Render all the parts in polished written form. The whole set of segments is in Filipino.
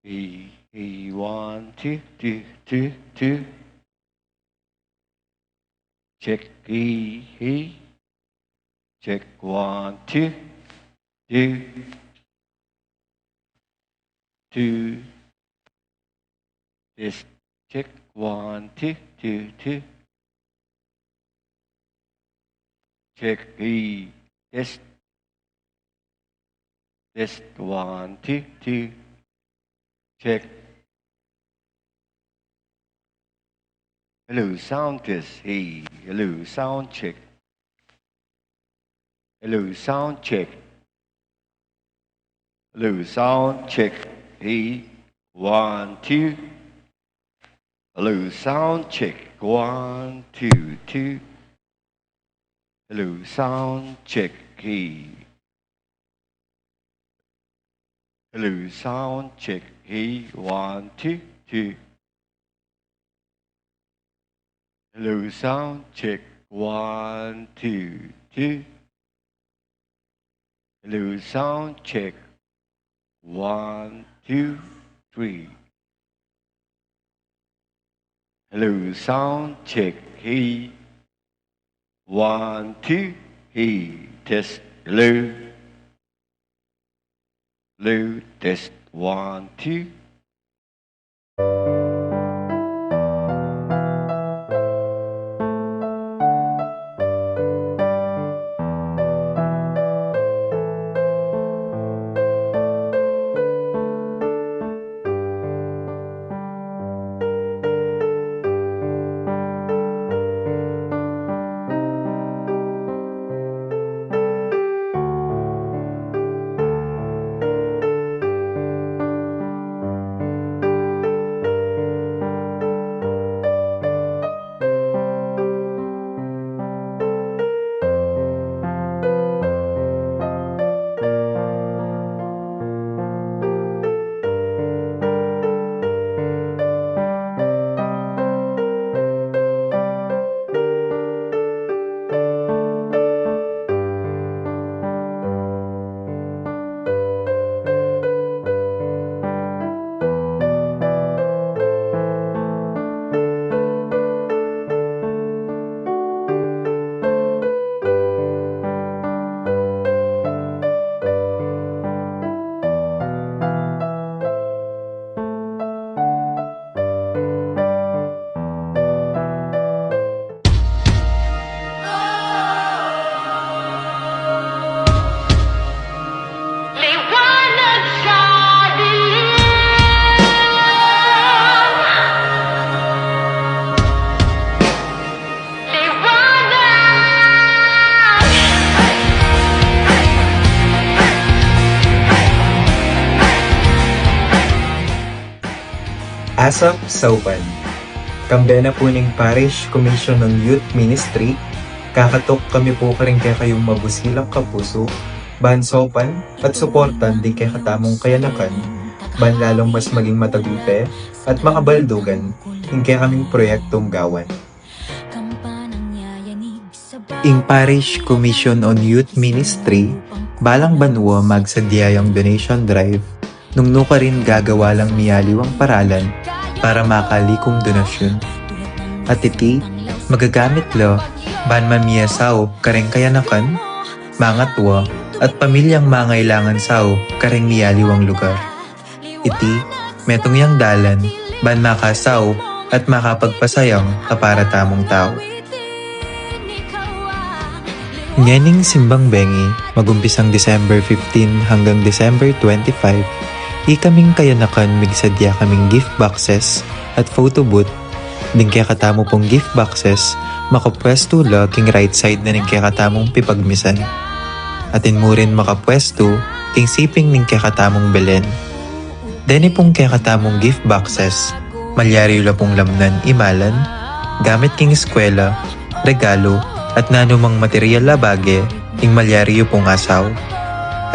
1, 2, 2, 2, 2. Check check 1, 2, 2, 2. This check 1, 2, 2, 2. Check test 1, 2, 2. Check. Hello, sound test. Hey, hello, sound check. Hello, sound check. Hello, sound check. Hey, 1, 2. Hello, sound check. 1, 2, 2. Hello, sound check. Hey. Hello, sound check. Hey, 1, 2, 2. Hello, sound check. 1, 2, 2. Hello, sound check. 1, 2, 3. Hello, sound check. Hey. 1, 2. Hey. Test. Hello. Hello. Test. 1, 2. Asap Saupan, Kambena po ning Parish Commission ng Youth Ministry, kakatok kami po karing kaya kayong mabusilang kapuso, ban saupan at suportan din kaya katamong kayanakan, ban lalong mas maging matagupe at makabaldugan ing kaya kaming proyektong gawan. Ing Parish Commission on Youth Ministry, balang banwa magsadyayang donation drive, nung nuka rin gagawa lang miyaliwang paralan para makalikong donasyon. At iti, magagamit lo, ban mamiyasaw kareng kayanakan, mangatwa, at pamilyang mangailangan sao kareng miyaliwang lugar. Iti, metong yang dalan, ban makasaw at makapagpasayang kapara tamong tao. Ngening simbang bengi, magumpisang December 15 hanggang December 25, ikaming kayanakan migsadya kaming gift boxes at photo booth. Din kaya katamo pong gift boxes, makapwesto la king right side na ning kaya katamong pipagmisan. Atin mo rin makapwesto king siping ning kaya katamong belen. Deni pong kaya katamong gift boxes, malyari la pong lamnan imalan, gamit king eskwela, regalo, at nanumang material labage, ing malyari pong asaw.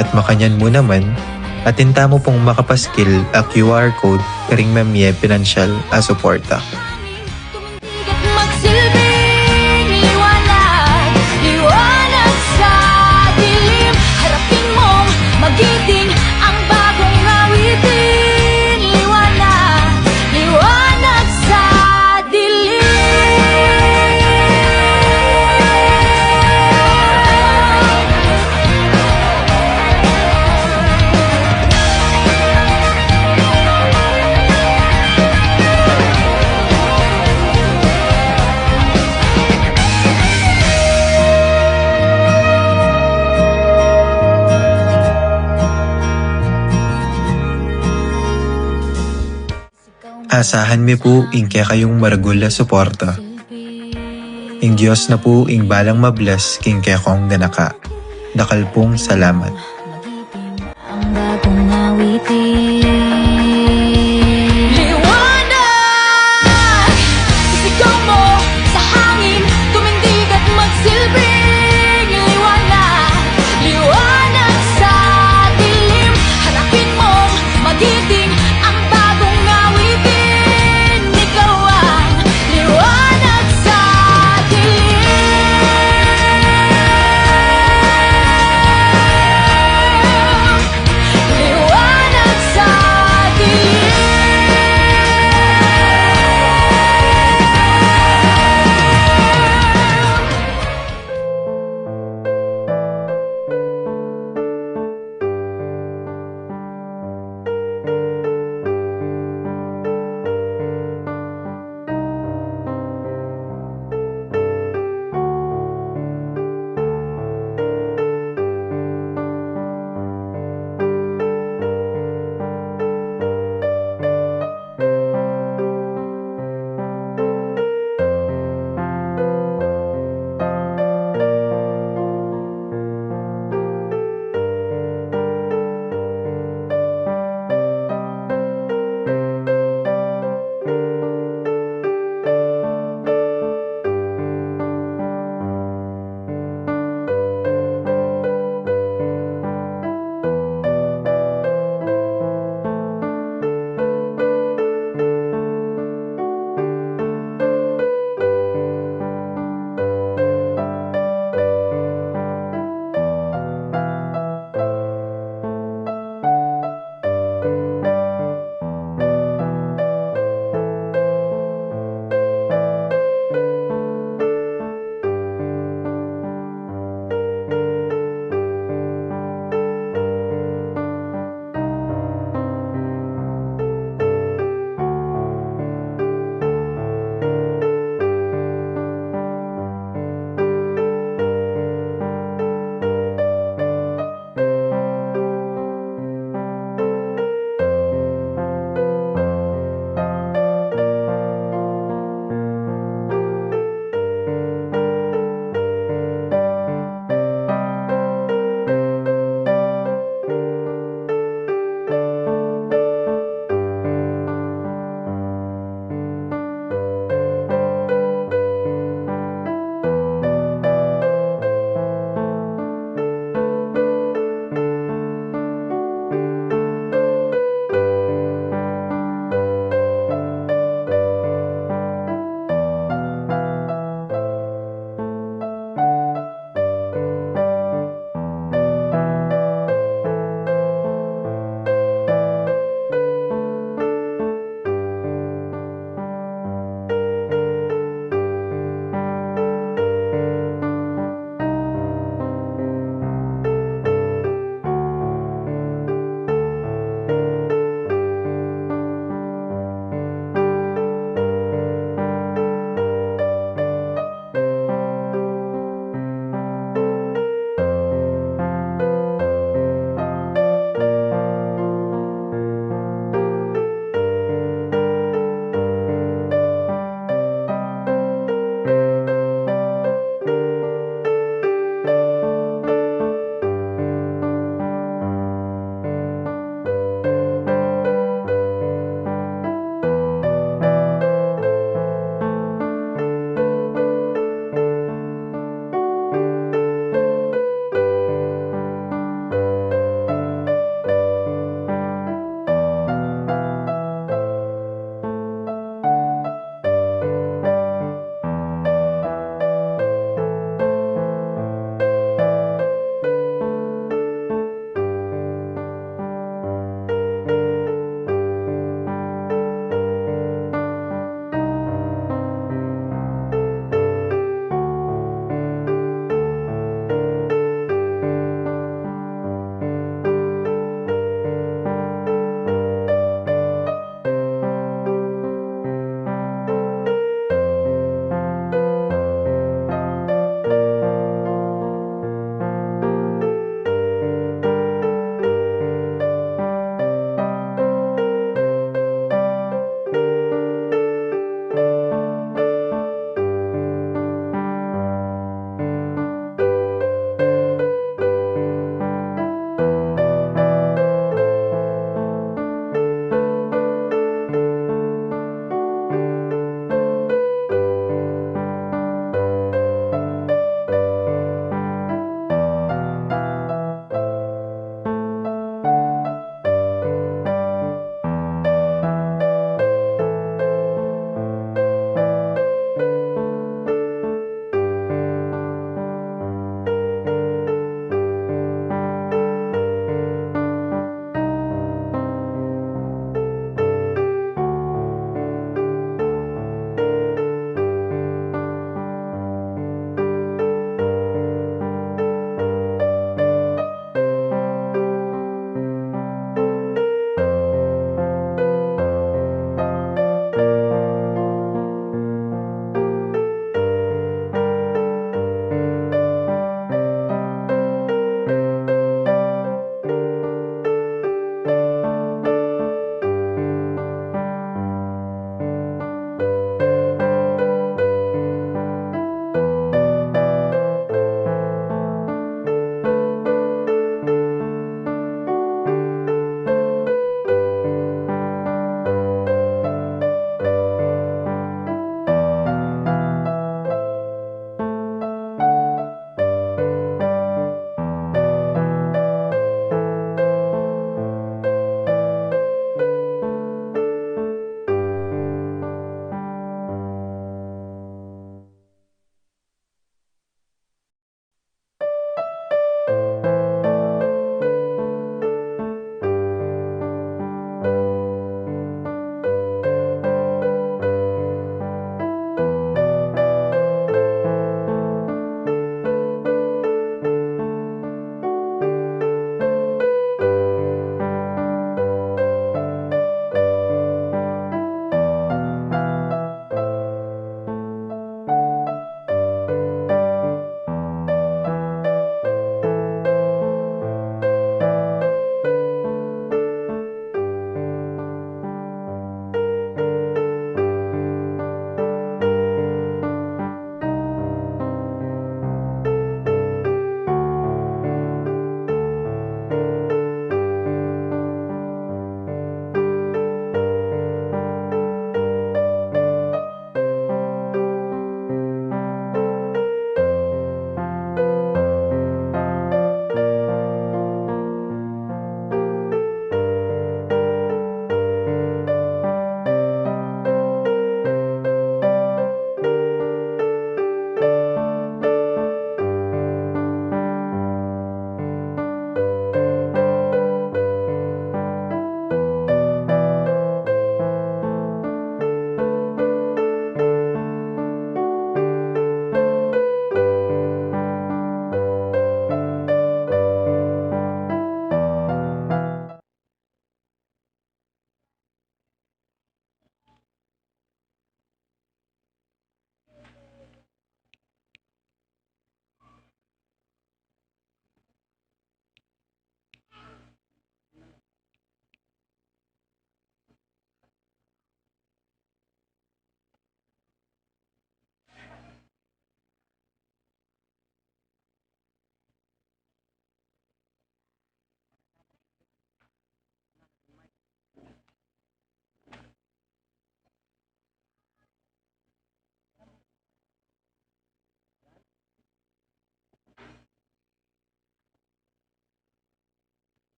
At makanyan mo naman, atin tamo pong makapaskil a QR code karing memye pinansyal a suporta. Magiting ang bagong awitin, Asahan mi po ingke kayong maragul na suporta. Ing Diyos na po ing balang mablas kingke kong ganaka. Dakal pong salamat. Ang bagong awitin. Liwanag! Isigaw mo sa hangin, tumindig at magsilbing liwanag. Liwanag sa dilim, hanapin mong magiting ang bagong awitin. Ikaw ang liwanag sa dilim. Liwanag sa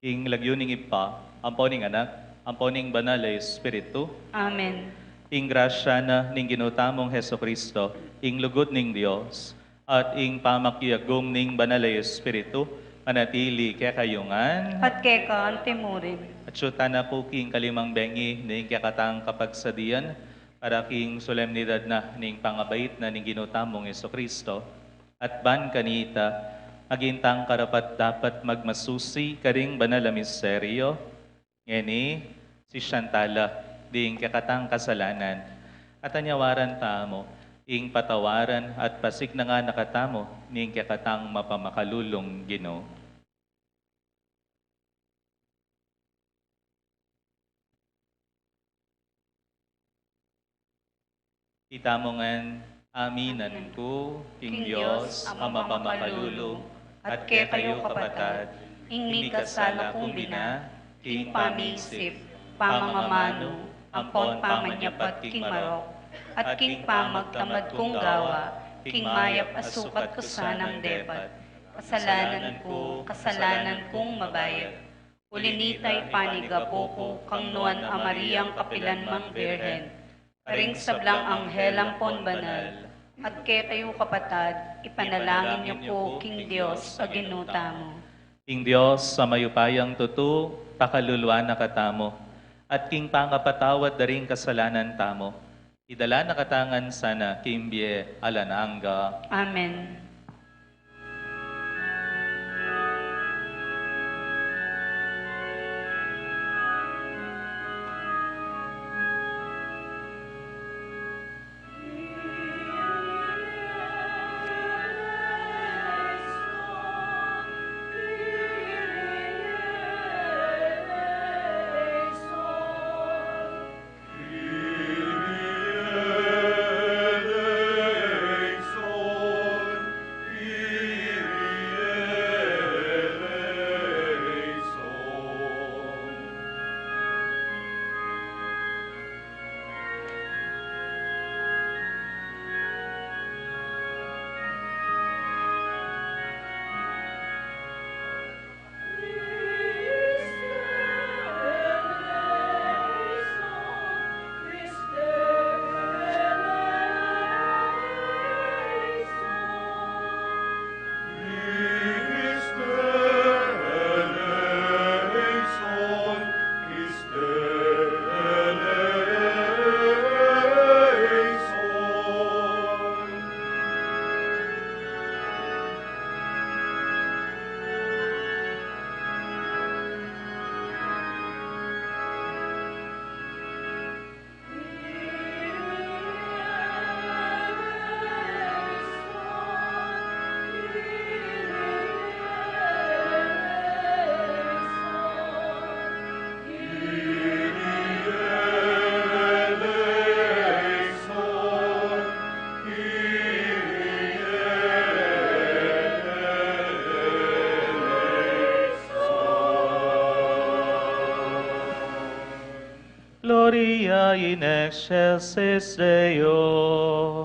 ing lagyuning ipa, amponing anak, amponing banal ay Espiritu, Amen. ing grasya na ning ginutamong Heso Kristo, ing lugod ning Dios, at ing pamakyagong ning banal ay Espiritu, manatili kaya kayungan, At keka ang timurin. at syuta na po king kalimang bengi ning kakatang kapagsadian, para king solemnidad na ning pangabait na ning ginutamong Heso Kristo, at ban kanita, agintang karapat dapat magmasusi karing banal na misteryo, ngeni si Shantala, ding kakatang kasalanan, at anyawaran tamo, ing patawaran at pasik na nga nakatamo, ning kakatang mapamakalulong Ginoo. Itamongan, aminan ko, King Diyos, ang mapamakalulong, at kaya kayo kapatad, ing mi kasala kong bina, ing pamisip, pamangamano, ampon pamanyapat king marok, at king pamagtamad kong gawa, king mayap asukat ko sanang debat, kasalanan kong mabayad. Ulinitay panigapo ko, kang nuan a Mariang kapilanmang Birhen, paring sablang anghelang pon banal, at kaya kayo kapatad, ipanalangin niyo po, King Diyos, aginuta mo. King Diyos, sa mayupayang tutu, pakaluluan na katamo, at king pangapatawad daring kasalanan tamo, idala na katangan sana kimbye alananga. Amen. Gloria in excelsis Deo.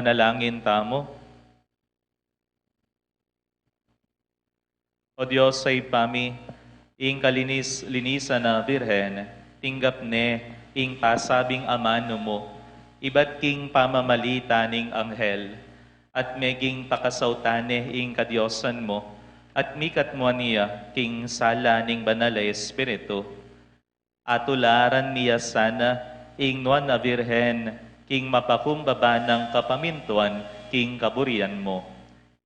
manalangin tamo. O Diyos sa ipami, ing linisan na birhen, tinggap ne, ing pasabing amano mo, iba't king pamamalita ning anghel, at meging pakasautane ing kadyosan mo, at mikat mo niya, king sala ning banal na espiritu, atularan niya sana, ing nuan na birhen, king mapakumbaba ng kapamintuan, king kaburian mo.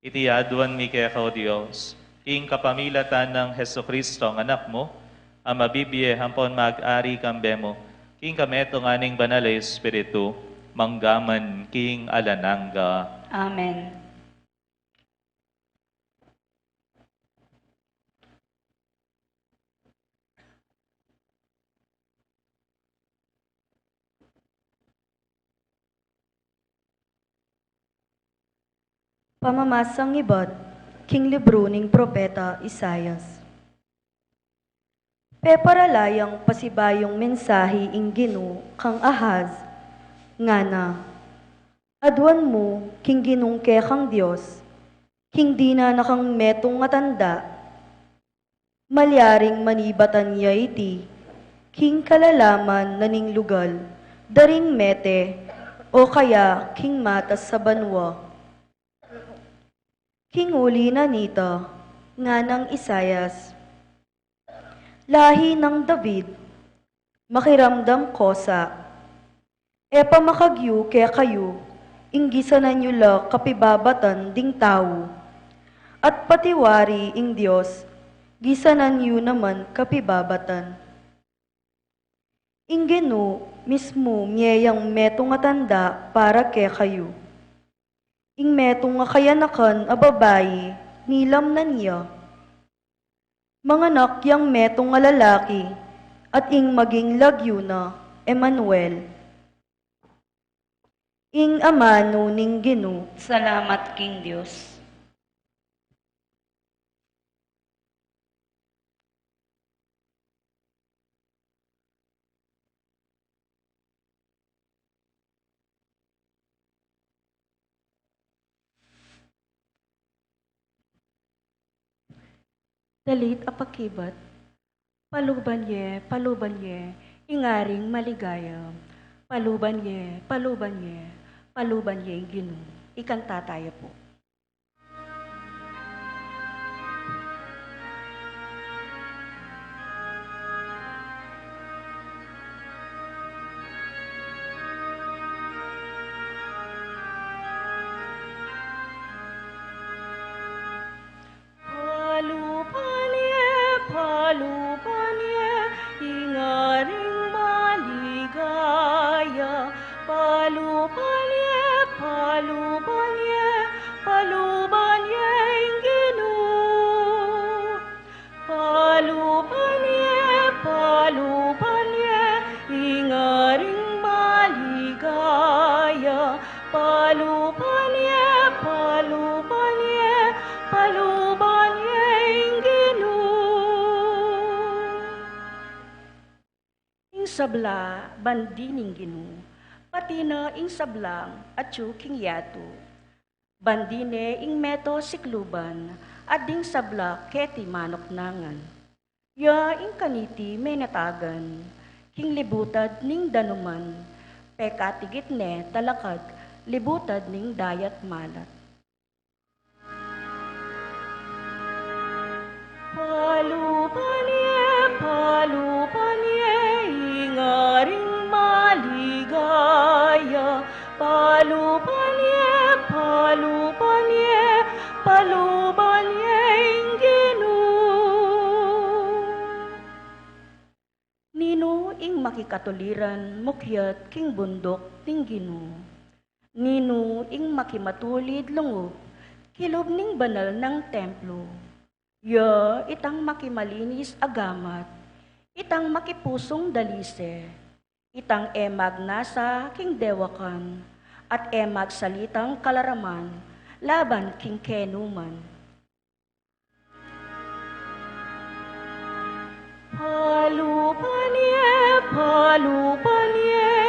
Itiyaduan mi kaya ka, O Diyos, king kapamilatan ng Heso Kristo ang anak mo, ang mabibiye hampon mag-ari kambe mo, king kameto nganing banal na espiritu, manggaman king alananga. Amen. Pamamasang ibat, king libro ning propeta Isayas. Peparalayang pasibayong mensahe ing Gino kang Ahaz, ngana, adwan mo king ginungke kang Dios, king di na nakang metong matanda, malyaring manibatan niya iti, king kalalaman na ning lugal, daring mete, o kaya king matas sa banwa. King uli na nita, nga ng Isayas, lahi ng David, makiramdam kosa, e pamakagyu kaya kayo, inggisanan nyo la kapibabatan ding tao, at patiwari ing Diyos, gisanan nyo naman kapibabatan. Ingenu mismo miyayang metong atanda para kaya kayo. Ing metong nga kayanakan a babayi, nilam na niya. Manganak yang metong nga lalaki, at ing maging lagyo na, Emmanuel. Ing amano ning Gino. Salamat, King Diyos. Dalit apakibat, palubanye, ingaring maligaya. Palubanye, Gino. Ikanta tayo po. Palubanye, ingaring maligaya. Palubanye, Gino. Palubanye, ingaring maligaya. Palubanye, Gino. Ing sabla, bandining Gino, pati na ing sablang at king yato. Bandine ing meto sikluban, at ding sabla keti manok nangan. Ya ing kaniti may natagan, king libutad ning danuman, pekatigit ne talakad, libutad ning dayat malat. Palubanye, ingaring maligaya. Palubanye, Gino. Nino ing makikatuliran, mukyat king bundok ting Gino. Nino ing makimatulid lungob, kilob ning banal ng templo. Ya, itang makimalinis agamat, itang makipusong dalise, itang emag nasa king dewakan, at emag salitang kalaraman, laban king kenuman. Palubanye,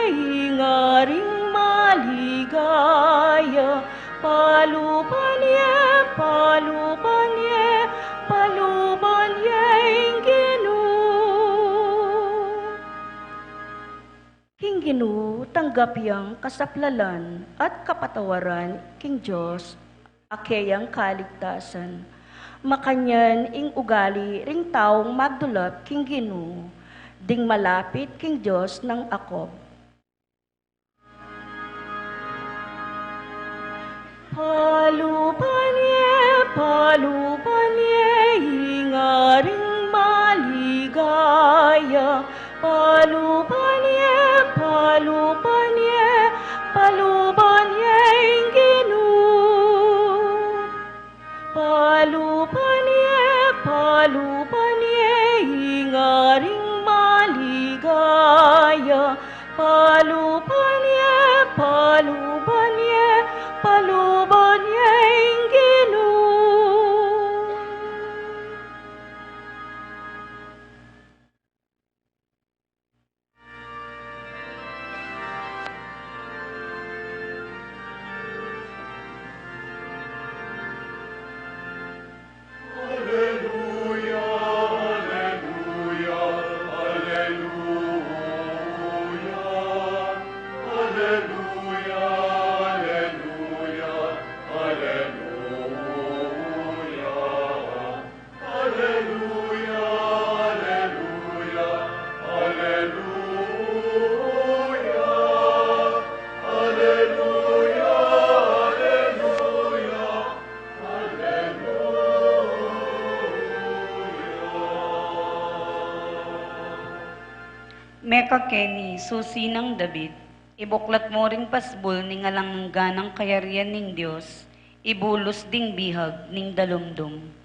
ingaring maligaya. maligaya. Palubanye, palubanye, palubanye ang Ginoo. King Ginoo, tanggap yang kasaplalan at kapatawaran King Diyos, akeyang kaligtasan. Makanyan ing ugali ring taong magdulap King Ginoo, ding malapit King Diyos ng akob. Palubanye, palubanye, ingaring maligaya. Palubanye, palubanye, palubanye ang Ginoo. Palubanye, palubanye, ingaring maligaya. Palubanye, palubanye, palubanye ang Ginoo. Meka Kenny, susi ng David, ibuklat mo ring pasbol ning alang ganang kayarian ning Dios, ibulos ding bihag ning dalumdum.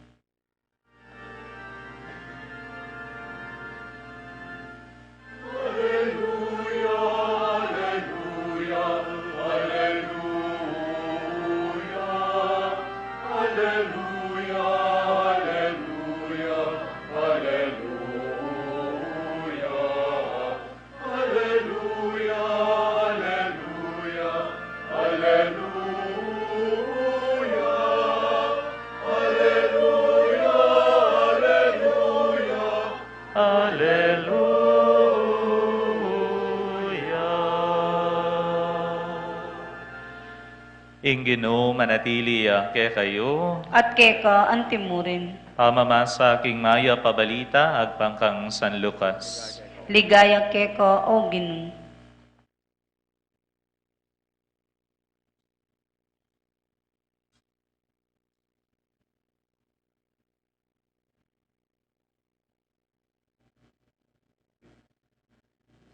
Ing Ginoo manatili kay kayo, At keka antimurin, pamamasa king maya pabalita agpangkang San Lucas. ligaya keka o Ginoo.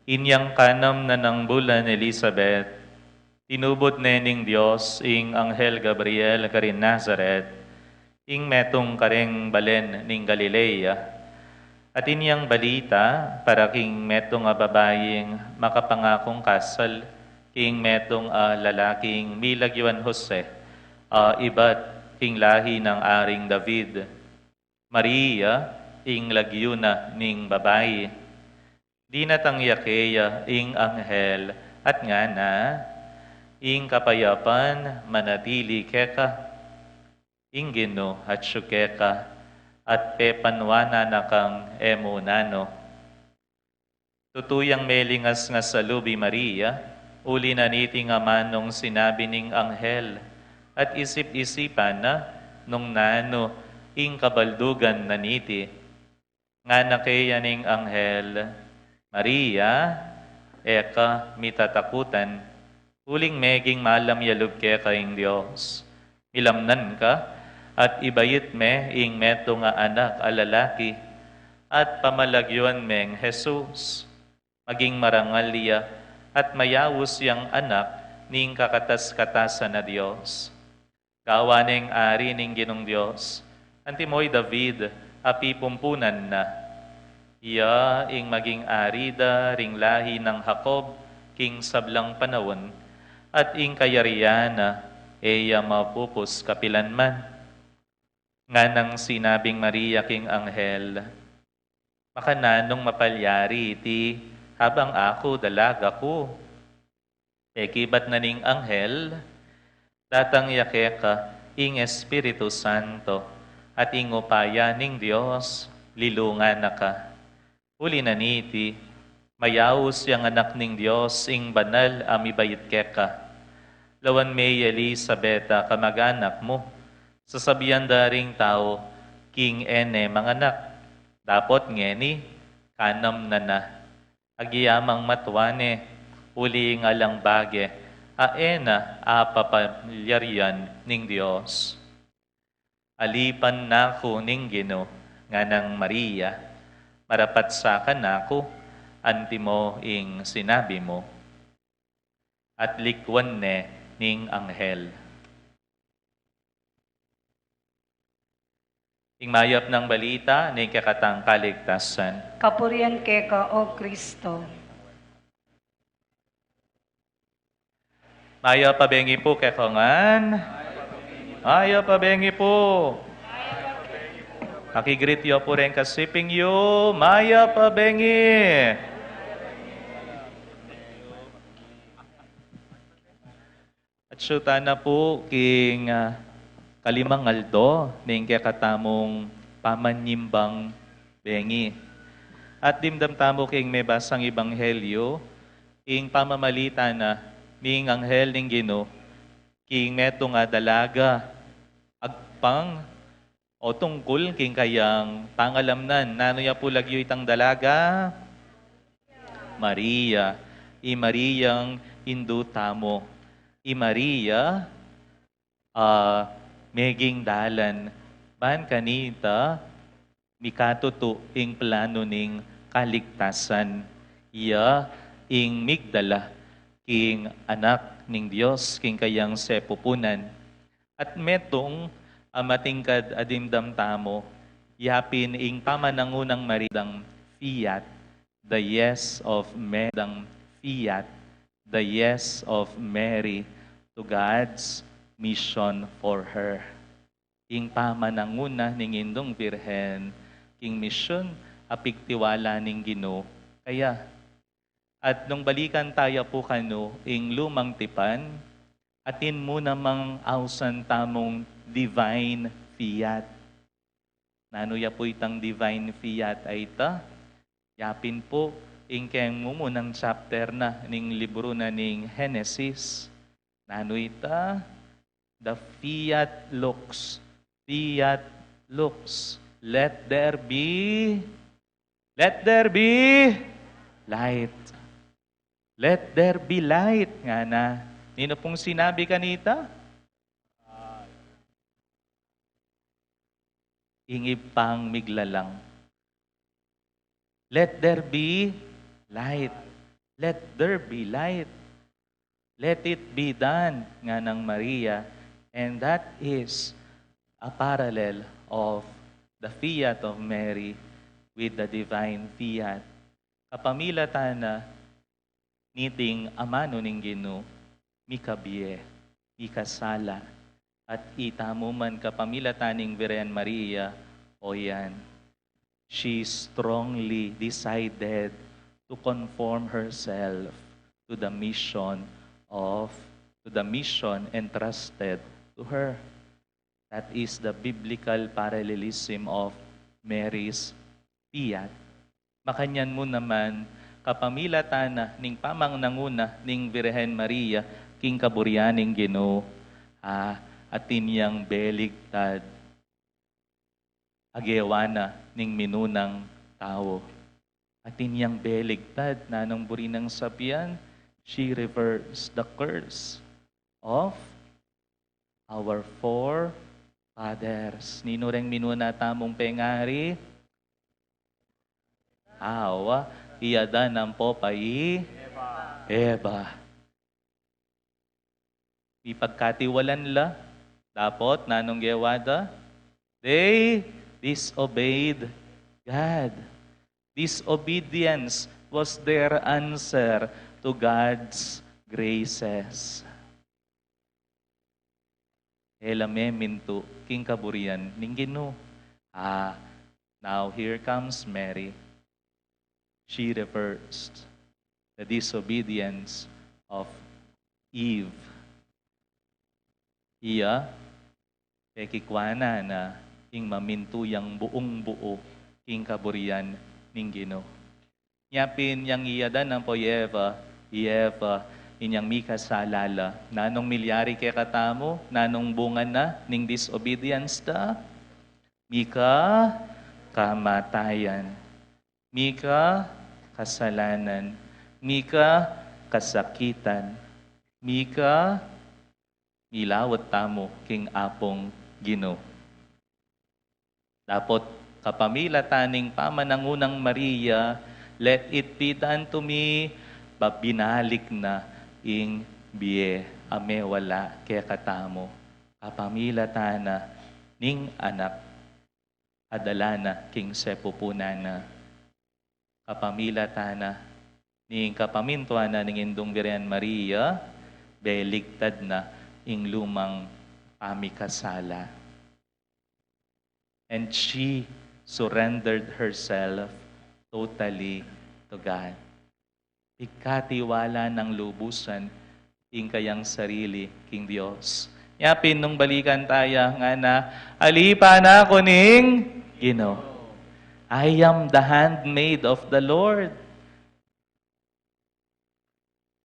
Inyang kanam na ng bulan Elizabeth, tinubot nening Dios ing Anghel Gabriel karin Nazaret, ing metong kareng balen ning Galilea, at inyang balita para king metong babaying makapangakong kasal, king metong lalaking milagyan Jose, ibat king lahi ng aring David. Maria, ing lagyuna ning babayi, di natangyakeya ing anghel at nga na ing kapayapan manatili keka ing Ginoo at syukeka at pepanwana na kang emunano. Tutuyang melingas nga salubi Maria, uli na niti nga manong sinabi ning anghel at isip-isipan na nung nano ing kabaldugan na niti. Nga nakeya ning anghel, Maria, eka mitatakutan, uling meging malam yalug keka ing Diyos. Milamnan ka, at ibayit me ing meto nga anak alalaki, at pamalagyuan meng Jesus. Maging marangal liya, at mayawos yang anak ning kakatas-katasan na Diyos. Kawaneng ari ning Ginong Diyos, antimoy David, api pumpunan na. Iya ing maging arida ring lahi ng Jacob, king sablang panawon, at ing kayariana, eya mapupos kapilanman. Nga nang sinabing Maria king anghel, makananong mapalyari iti habang ako dalaga ko. Pekibat na ning anghel, datang yakeka ing Espiritu Santo, at ing upaya ning Dios, lilungan na ka. Uli na niti, mayawos yang anak ning Dios, ing banal amibayit keka. Lawan may Elisabeta kamag-anak mo, sasabihan daring tao, king ene manganak, dapot ngeni, kanam na. Agiyamang matwane, uli nga lang bage, aena apapamilyarian ning Dios. Alipan nako ning Gino, nga ng Maria, marapat sa kanako, anti mo ing sinabi mo, at likwan ne ning anghel. Ing mayap ng balita ni kakatang kaligtasan. Kapurian keka, O Kristo. Maya pabengi po kekongan. Maya pabengi po. Pakigrit yo po rin kasiping yo. Maya pabengi. At syuta na po king kalimang aldo ning kakatamong pamanyimbang bengi. At dimdam tamo king may basang ibanghelyo, ing pamamalita na ning anghel ning Gino, king meto nga dalaga, agpang o tungkol king kayang pangalamnan, nano ya po lagyo itang dalaga? Maria, i Mariang indutamo, i Maria, meging dalan, ban kanita, mikatuto ing plano ning kaligtasan, iya ing migdala, king anak ning Dios, king kayang sepupunan. At metong matingkad adimdam tamo, yapin ing pamanangunang maridang fiat, the yes of medang fiat, the yes of Mary to God's mission for her. Ing pamananguna ning indong Birhen, king mission apigtiwala ning Gino. Kaya, at nung balikan tayo po kano, ing lumang tipan, atin mo namang ausan tamong divine fiat. Nano ya po itang divine fiat ay ita? Yapin po, ing keng mo ng chapter na ning libro na ning Genesis. Nano ita? The fiat lux. Fiat lux. Let there be light. Let there be light nga na. Nino pong sinabi kanita? Ingib pang miglalang. Let there be light. Let there be light. Let it be done nga ng Maria. And that is a parallel of the fiat of Mary with the divine fiat. Kapamilatan na niting amano ning Gino, mikabye, mikasala, at itamo man kapamilataning Virgen Maria, o yan. She strongly decided to conform herself to the mission entrusted to her. That is the biblical parallelism of Mary's fiat. Makanyan mo naman, kapamilatan na ning pamang nanguna ning Virgen Maria, king kaburyaning Gino, atin yang beligtad, agewana ning minunang tao. Atin yang beligtad, nanong burinang sabihan, she reversed the curse of our forefathers. Nino reng minuna tamong pengari, awa, iyada ng popay, Eva. Ipagkatiwalan la, dapat nanong gewada, they disobeyed God. Disobedience was their answer to God's graces. Elame mintu king kaburian ning Gino. Now here comes Mary. She reversed the disobedience of Eve. Iya, kikwana na ing mamintuyang buong buo ing kaburian ning Ginoo. Nyapin yang iyadan ng po Eva, inyang mika salala, nanong milyari kay katamo, nanong bunga na ning disobedience ta, mika kamatayan, mika kasalanan, mika kasakitan, mika milawat tamo king apong Ginoo. Dapat kapamila taning pamanangunang Maria, let it be done to me, babinalik na ing biye ame wala kaya katamo. Kapamila tana ning anak, adala na king sepupuna na. Kapamila tana ning kapamintuan na ning Indong Birhen Maria, beligtad na ing lumang pamikasala. And she surrendered herself totally to God. Ikatiwala ng lubusan ing kayang sarili king Dios. Yapin nung balikan tayo nga na, alipa na ko ning Ginoo. I am the handmaid of the Lord.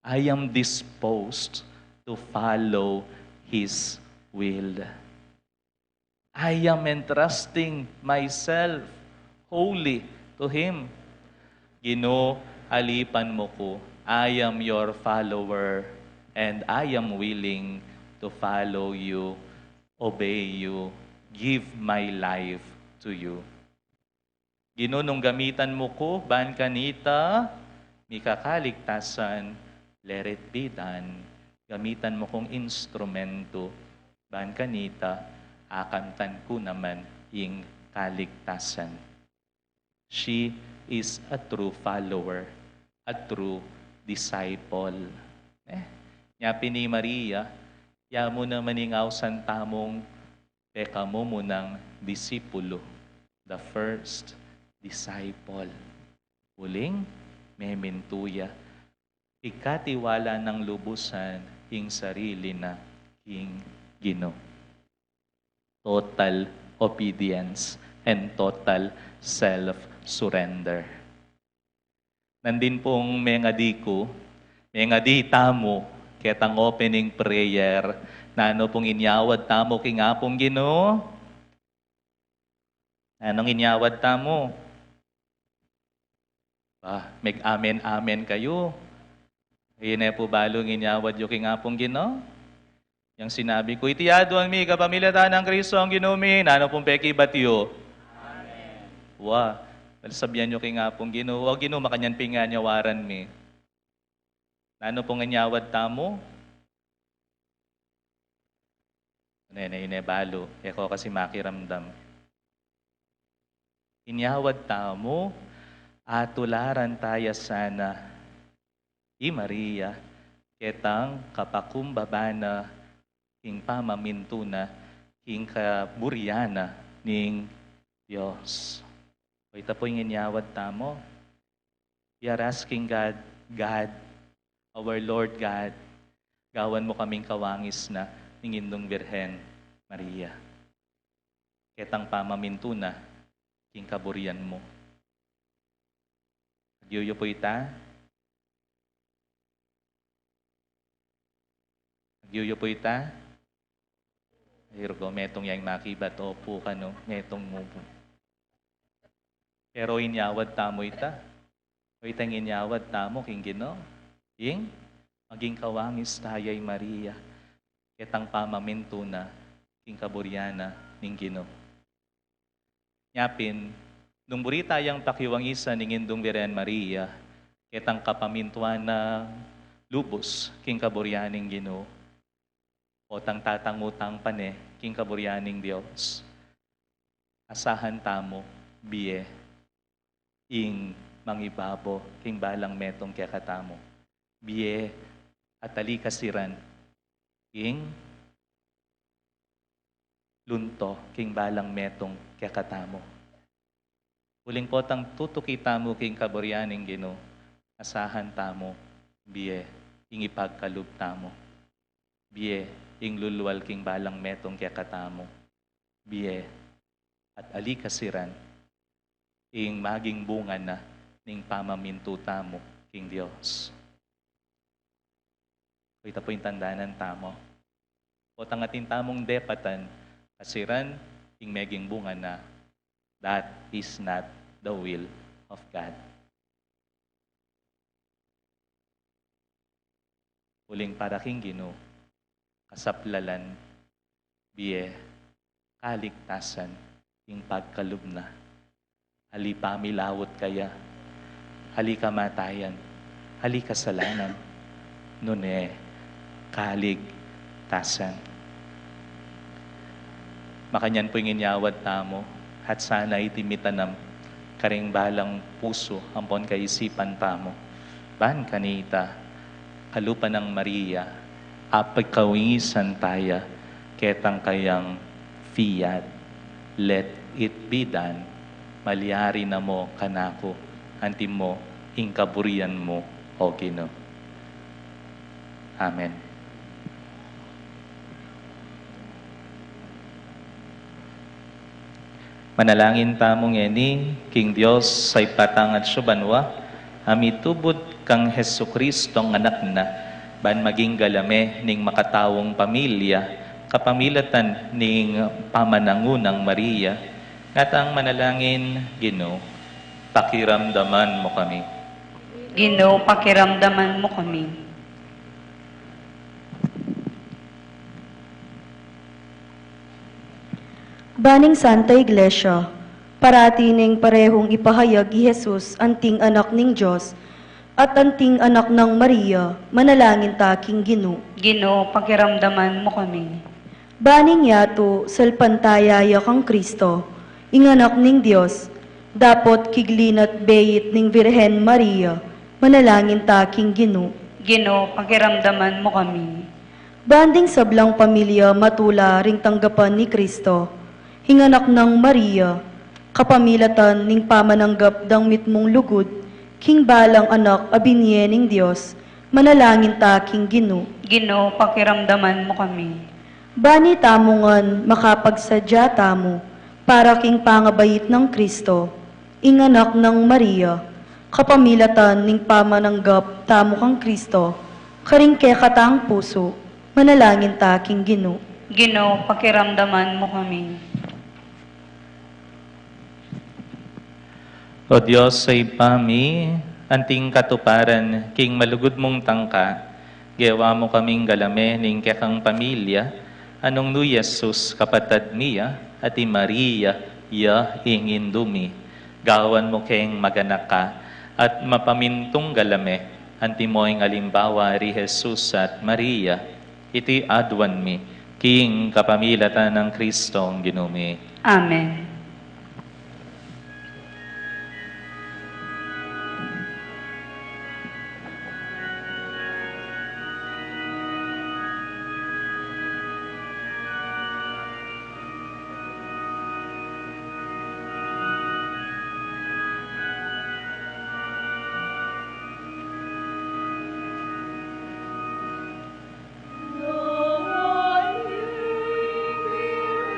I am disposed to follow His will. I am entrusting myself wholly to Him. Ginoo, alipan mo ko. I am your follower and I am willing to follow you, obey you, give my life to you. Ginoo, nung gamitan mo ko, ban kanita, mikakaligtasan, let it be done. Gamitan mo kong instrumento, ban kanita, akamtan ko naman ing kaligtasan. She is a true follower, a true disciple. Nyapi ni Maria, ya mo naman ing awsan tamong peka mo munang disipulo, the first disciple. Uling, memintuya, ikatiwala ng lubusan ing sarili na ing Ginoo. Total obedience and total self-surrender. Nandin pong mengadi ko, mengadi tamo, ketang opening prayer, na ano pong inyawad tamo king apong Ginoo? Anong inyawad tamo? Meg-amen-amen kayo. Ayun po balong inyawad yung king apong Ginoo? Yang sinabi ko, itiyado ang mi, kapamilatan ng Kristo ang Ginoo, ano pong peki batiyo? Amen. Wa, sabihan nyo king apong Ginoo, o Ginoo, makanyan pinganyawaran mi. Ano pong inyawad tamo? Nene, balo. Eko kasi makiramdam. Inyawad tamo, atularan taya sana. I Maria, ketang kapakumbabana, king pamamintuna, king kaburyana, ning Diyos. O ito po yung inyawad tamo. We are asking God, our Lord God, gawan mo kaming kawangis na ning Indong Birhen Maria. Ketang pamamintuna, king kaburyan mo. Nagyuyo po ita. Nagyuyo po ita. Hirgo, metong yang makibat, opo ka no, metong mo po. Pero inyawad tamo ita. O itang inyawad tamo, king Ginoo. Ing, maging kawangis tayay Maria. Ketang pamaminto na, king kaburyana, ning Ginoo. Nyapin, nung buri tayang pakiwang isa ning Indong Birhen Maria, ketang kapamintuan na lubos, king kaburyaning Ginoo. O tang tatangutang pane, king kaburyaning Diyos. Asahan tamo, biye, ing mangibabo, king balang metong kaya katamo. Biye, atali kasiran, king lunto, king balang metong kaya katamo. Uling po tang tutukita mo king kaburyaning Ginoo, asahan tamo, biye, ing ipagkalub tamo. Biye, ing luluwal king balang metong kaya katamo. Biye, at alikasiran, ing maging bunga na ning pamamintuta mo king Diyos. Ito po yung tandaan ng tamo. O tangatin tamong depatan, kasiran, ing meging bunga na, that is not the will of God. Uling para king Ginoo, kasaplalan, biye, kaligtasan, ing pagkalubna. Hali pamilawot kaya, hali kamatayan, hali kasalanan, nune, kaligtasan. Makanyan po yung inyawad tamo, at sana itimitanam, karing balang puso, ampon kaisipan tamo. Ban kanita, kalupa ng Maria, apagkawisan taya, ketang kayang fiat, let it be done, malyari na mo kanako, anti mo, ingkaburian mo, o Ginoo. Amen. Manalangin tamong eni, King Dios, say patang at subanwa, amitubod kang Hesu Kristong anak na, ban maging galame ning makatawong pamilya, kapamilatan ning pamanangunang Maria, at ang manalangin, Ginoo, pakiramdaman mo kami. Ginoo, pakiramdaman mo kami. Baning Santa Iglesia, parati ning parehong ipahayag ni Jesus anting anak ning Diyos at anting anak ng Maria, manalangin ta king Ginoo. Ginoo, pakiramdaman mo kami. Baning yato, salpantayaya kang Kristo, inganak ning Diyos, dapot kiglinat beyit ning Virhen Maria, manalangin ta king Ginoo. Ginoo, pakiramdaman mo kami. Banding sablang pamilya matula ring tanggapan ni Kristo, hinganak ng Maria, kapamilatan ning pamananggap dang mitmong lugod, king balang anak abinye ning Diyos, manalangin ta king Ginoo. Ginoo, pakiramdaman mo kami. Bani tamongan makapagsadya tamo, para king pangabayit ng Kristo, inganak ng Maria, kapamilatan ning pamananggap tamo kang Kristo, karing katang puso, manalangin ta king Ginoo. Ginoo, pakiramdaman mo kami. O Diyos, say pami, anting katuparan, king malugod mong tangka, gawa mo kaming galame ning kekang pamilya, anong nu Jesus kapatad niya, ati Maria, ya ingindumi, gawan mo keng maganak ka, at mapamintong galame, anti mo ing alimbawa ri Jesus at Maria, iti adwan mi, king kapamilatan ng Kristong ginumi. Amen. No one living will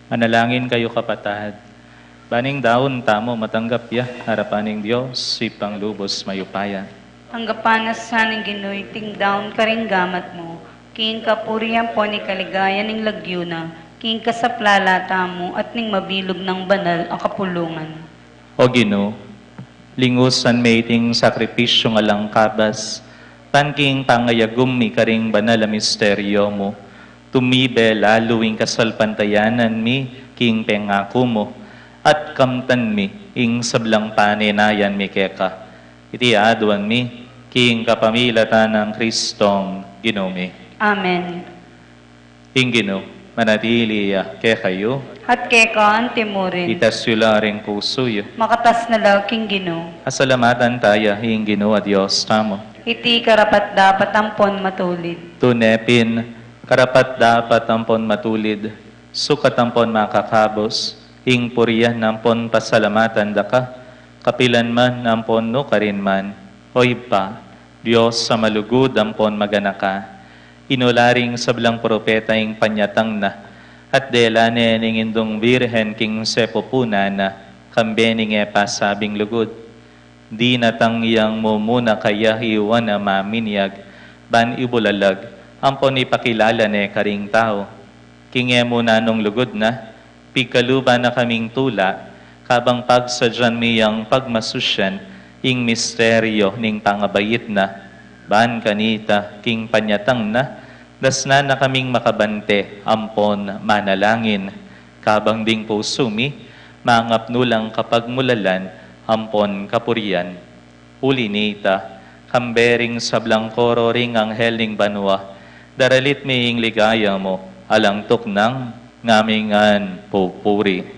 Manalangin kayo kapatad. Baning daon tamo matanggap ya, harapaning Diyos, sipang lubos mayupaya. Anggapanas sa ning Ginoy, ting down karing gamat mo. King kapurihan po ni kaligayan ning lagyuna. King kasaplalata mo at ning mabilog ng banal ang kapulungan. O Ginoo, lingusan may iting sakripisyo nga lang kabas, panking pangayagum mi karing banal a misteryo mo, tumibe laluing kasalpantayanan mi, king pengako mo, at kamtan mi, ing sablang paninayan mi keka. Iti aduan mi, king kapamilatan ng Kristong Ginoo mi. Amen. Ing Ginoo, manatili ke kayo, At keka ang timurin. itas yula ring puso yo. Makatas na laking Ginoo. Asalamatan tayo, ing Ginoo a Diyos tamo. Iti karapat dapat ampon matulid. Tunepin, karapat dapat ampon matulid, sukat ampon makakabos, ing puriyan ampon pasalamatan daka, kapilan man ampon no karin man, hoy pa, Diyos sa malugod ampon maganaka, inularing sablang propeta ing panyatang na, at delane ning indong birhen king sepopuna na, kambening epa sabing lugod. Di natang iyang mo muna kaya iwan na maminyag, ban ibulalag, ampon ipakilala ne karing tao. Kinge mo na nung lugod na, pigkaluba na kaming tula, kabang pagsadyan miyang pagmasusyan, ing misteryo ning pangabayit na, ban kanita king panyatang na, dasna na kaming makabante, ampon manalangin, kabang ding puso mi, mangapnulang kapag mulalan, ampon kapurian. Uli nita, kambering sablang koro ring anghel ning banwa, daralit miing ligaya mo, alang tuknang ngamingan pupuri.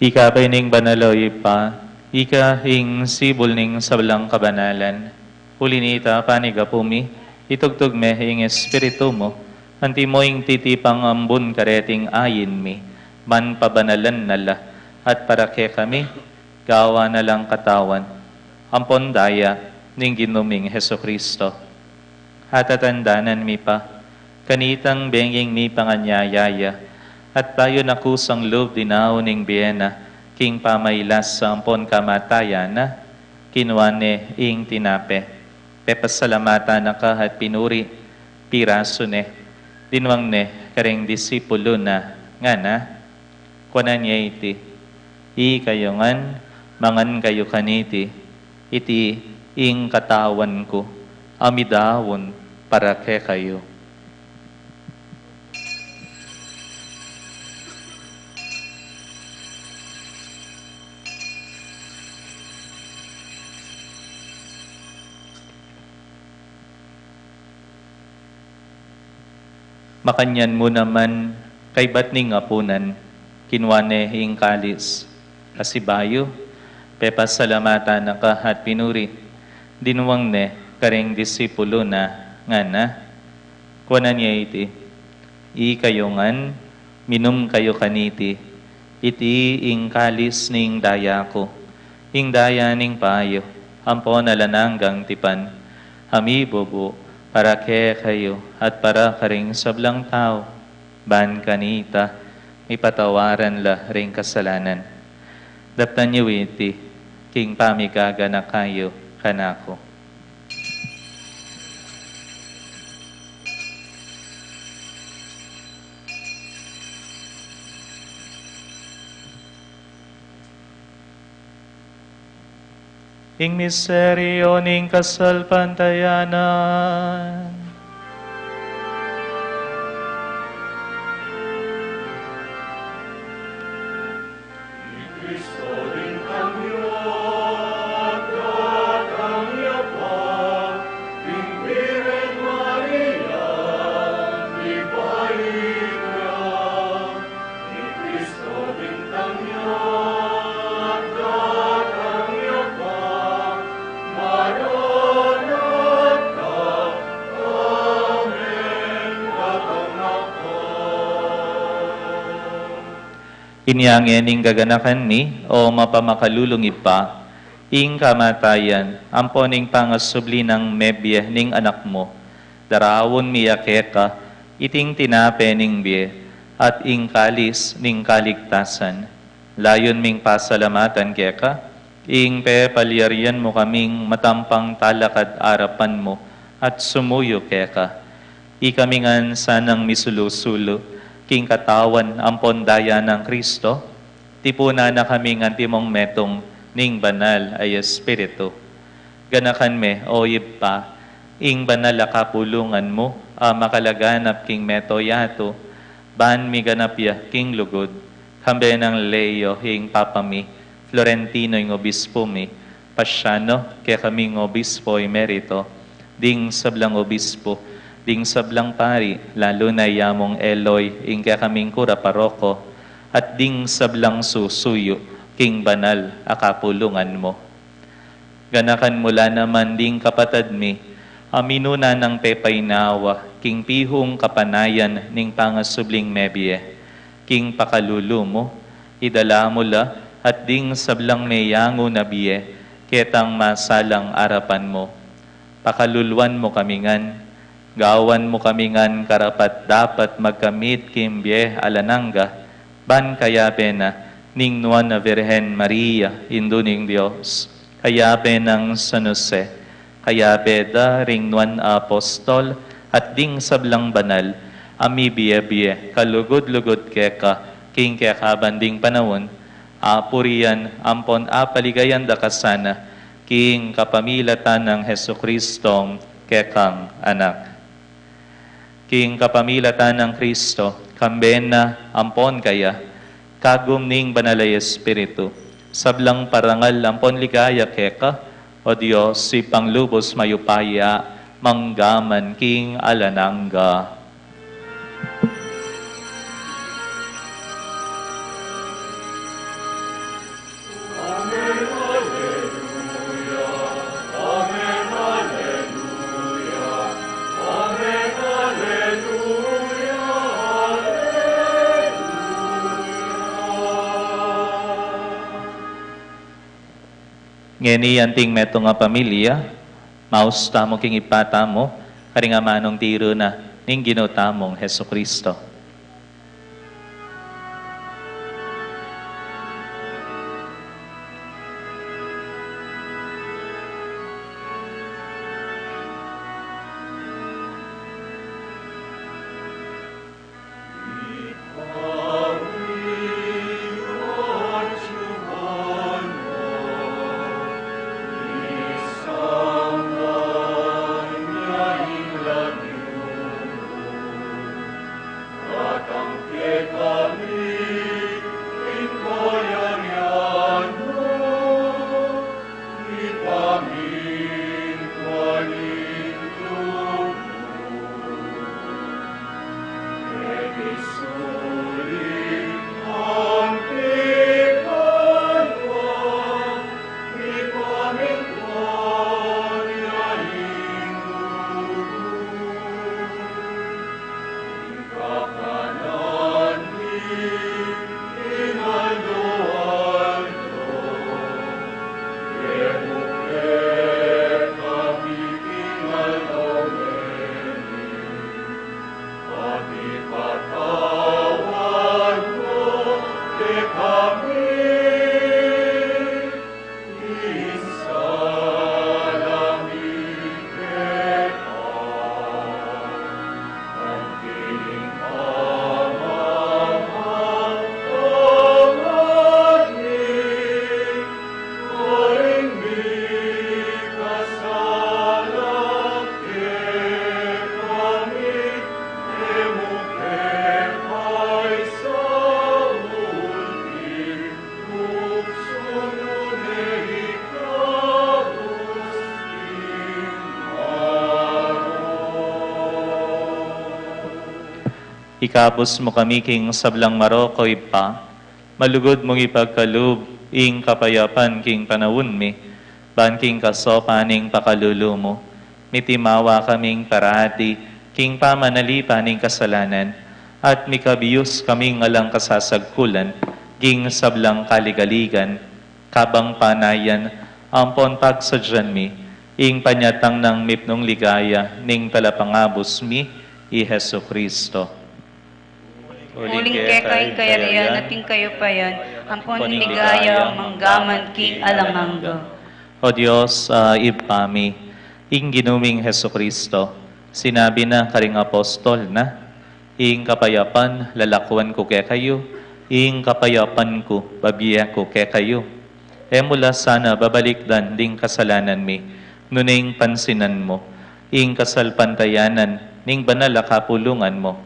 Ikapay ning banaloy pa, Ika hing sibol ning sablang kabanalan. Ulinita panigapumi, itugtog me hing espiritu mo, anti mo ing titipang ambun kareting ayin mi, man pabanalan nala, at para ke kami, gawa na lang katawan, ampon daya, ning ginuming Heso Kristo. At atandanan mi pa, kanitang benging mi panganyayaya, at tayo nakusang loob dinao ning biyena, king pamaylas sa ampon kamatayana, kinuane ing tinape. Pepasalamata na ka at pinuri, piraso ne, dinwang ne, kareng disipulo na, nga na, kuanan niya iti, i kayo ngan, mangan kayo kaniti, iti ing katawan ko, amidawon para ke kayo. Makanyan mo naman kay batning apunan, kinwane hing kalis, kasibayo, pepasalamata na ka at pinuri, dinuwang ne, kareng disipulo na, nga na, kuanan niya iti, i kayo ngan, minum kayo kaniti, iti ing kalis ning daya ko, ing daya ning payo, ampo nalananggang tipan, hamibobo, para ke kayo at para karing sablang tao, ban kanita, ipatawaran la ring kasalanan. Daptan niyo iti, king pamigaga na kayo kanako. Ing miseryo ning kasalpantayanan. Inyangin ing gaganakan ni o mapamakalulong ipa, ing kamatayan, amponing pangasubli ng mebye ning anak mo, darawon miyakeka, iting tinape ning biye, at ing kalis ning kaligtasan. Layon ming pasalamatan keka, ing pepalyarian mo kaming matampang talakad arapan mo, at sumuyo keka. Ikamingan sanang misulusulo, king katawan ampon daya ng Kristo, tipuna na kami ng timong metong ning banal ay Espiritu. Ganakan me, o ipa, ing banal akapulungan mo, makalaganap king meto yato, ban mi ganapya king lugod, kambe ng Leo ing papami, Florentino ing obispo mi, Pasyano, kaya kaming obispo emerito, ding sablang obispo, ding sablang pari, lalo na yamong Eloy, ing kaya kaming kura paroko, at ding sablang susuyo, king banal, akapulungan mo. Ganakan mula naman ding kapatad mi, aminuna ng pepay nawa, king pihong kapanayan, ning pangasubling mebye, king pakalulu mo, idala mula, at ding sablang meyango na biye, ketang masalang arapan mo. Pakaluluan mo kamingan, gawan mo kamingan karapat dapat magkamit kimbye alananga, ban kaya pena, ning nuan na Virhen Maria, induning Diyos, kaya penang San Jose, kaya peda ring nuan apostol, at ding sablang banal, ami biye-biye, kalugod-lugod keka, king kekabanding panawon, apurian, ampon apaligayan da kasana, king kapamilatan ng Heso Kristong kekang anak. King kapamilatan ng Kristo, kambena, ampon kaya, kagum ning banalay Espiritu, sablang parangal, ampon ligaya keka, o Diyos, si panglubos mayupaya, manggaman king alananga. Amen. Ngeni anting meto nga pamilya, maus tamo king ipata mo, karinga manong tiro na ning ginotamong Heso Kristo. Ikabos mo kami king sablang Marokoy pa, malugod mong ipagkalub, ing kapayapan king panawun mi, ban king kasopaning pakalulu mo, mitimawa kaming parati, king pamanalipa ning kasalanan, at mikabiyos kaming alang kasasagkulan, king sablang kaligaligan, kabang panayan, ampon pagsadyan mi, ing panyatang ng mipnong ligaya, ning talapangabos mi, i Heso Kristo. Uling kekay kayarian nating kayo pa yan, ampon ligaya manggaman king alamangga. O Diyos, ipami, ing ginuming Heso Kristo, sinabi na karing apostol na, ing kapayapan lalakwan ko kay kayo, ing kapayapan ko babiya ko kay kayo. E mula sana babalikdan ding kasalanan mi, nuning pansinan mo, ing kasalpantayanan, ning banal kapulungan mo,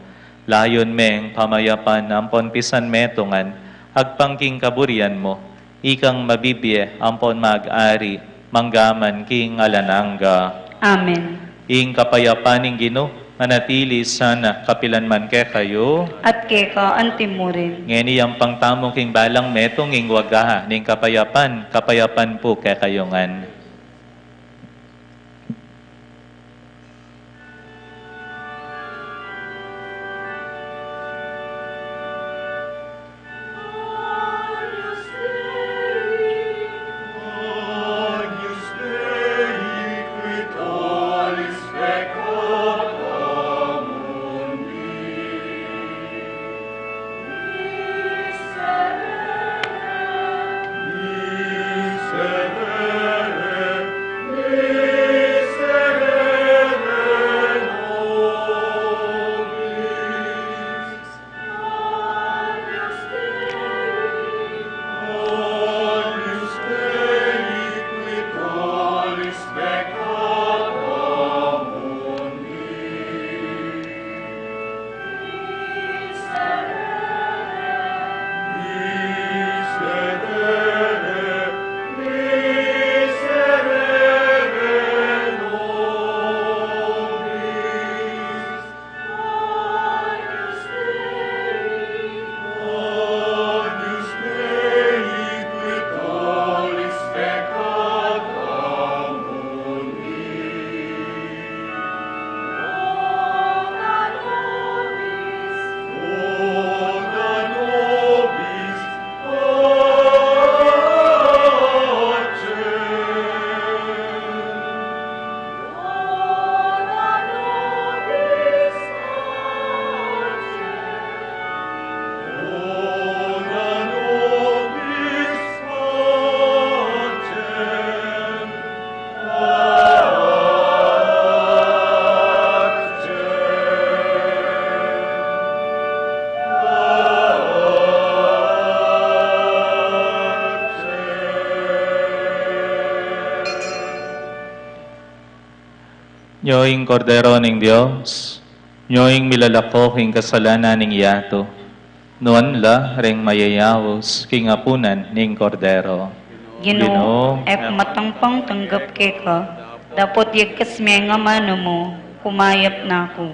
layon meng pamayapan ampon pisan metongan, agpangking kaburian mo, ikang mabibiye ampon mag-ari, manggaman king alanangga. Amen. Ing kapayapan ning Gino, manatili sana kapilanman ke kayo. At keka antimurin. Ngeni ang pangtamong king balang metong ing wagaha, ning kapayapan, kapayapan po ke kayongan. Miserere Nyoing kordero ng Diyos, nyoing milalako king kasalanan ng yato, noon la ring mayayawos king apunan ning kordero. Ginoo, matangpang tanggap ke ka, dapat yagkas nga mano mo, kumayap na ako.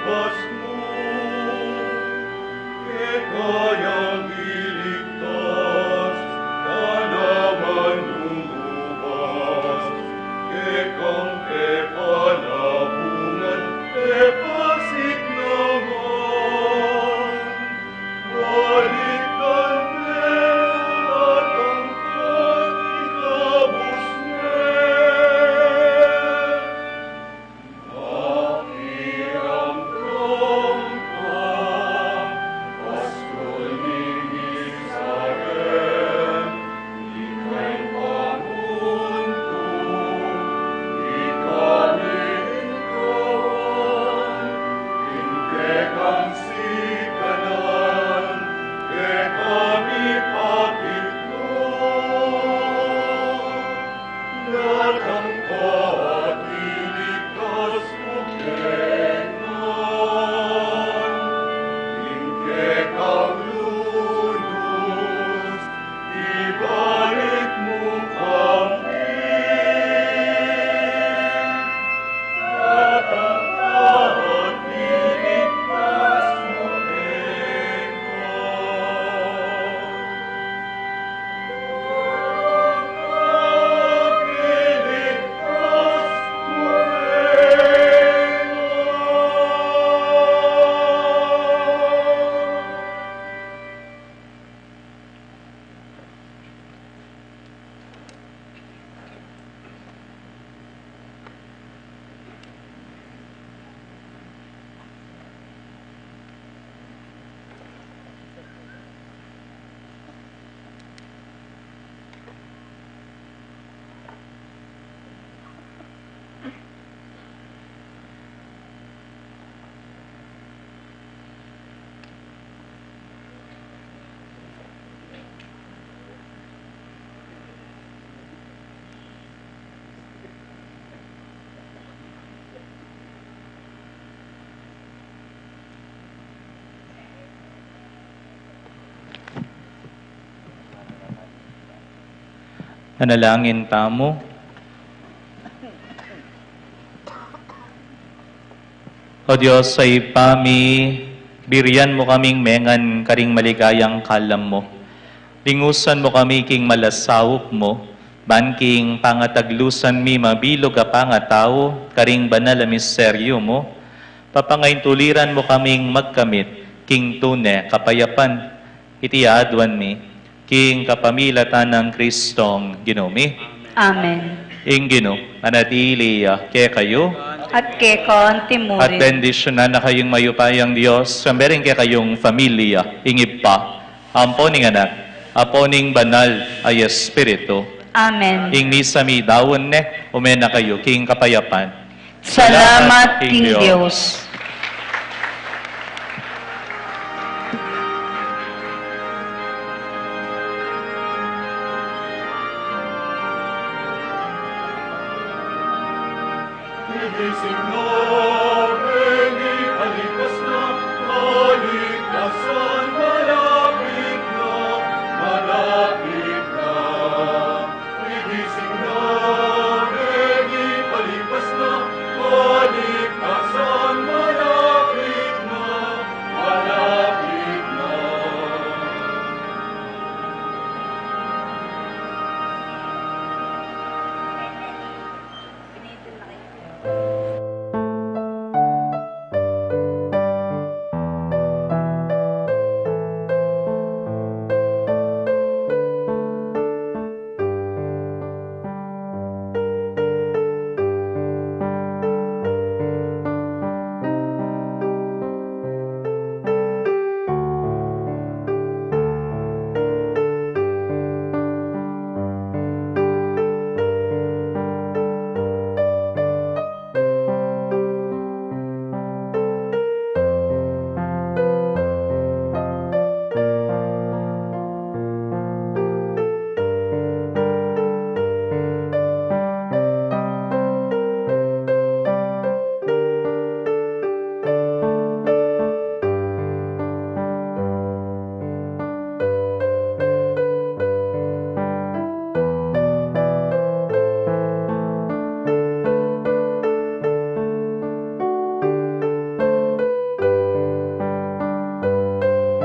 lupas mo, kayang iligtas, na naman lumubas, kekang kepanabungan, kepasit naman, balikan at ang ikabos Nakiramdam ka, Pastol ng Israel, ika'y pamundo, ika'y kawan, hindi kang sikanan, kami pakitlong. Datang ka at iligtas mo kengan, hindi kang lunos, ibalik mo kami. Datang ka at iligtas mo kengan. Manalangin tamo. O Diyos, ay biriyan mo kaming mengan karing maligayang kalam mo. Lingusan mo kami king malasawop mo, ban king pangataglusan mi mabilog a pangatao, karing banal a misteryo mo. Papangain tuliran mo kaming magkamit, king tune kapayapan, itiadwan mi, king kapamilatan ng Kristong Ginoo. Amen. Ing Ginoo, anatili ke kayo, At kekon at timurin. bendisyonan na kayong mayupayang Diyos, samberin ke kayong familia, ingib pa, amponing anak, aponing banal ay Espiritu. Amen. Ing misa mi dawon ne, umena kayo, king kapayapan. Salamat, King Diyos.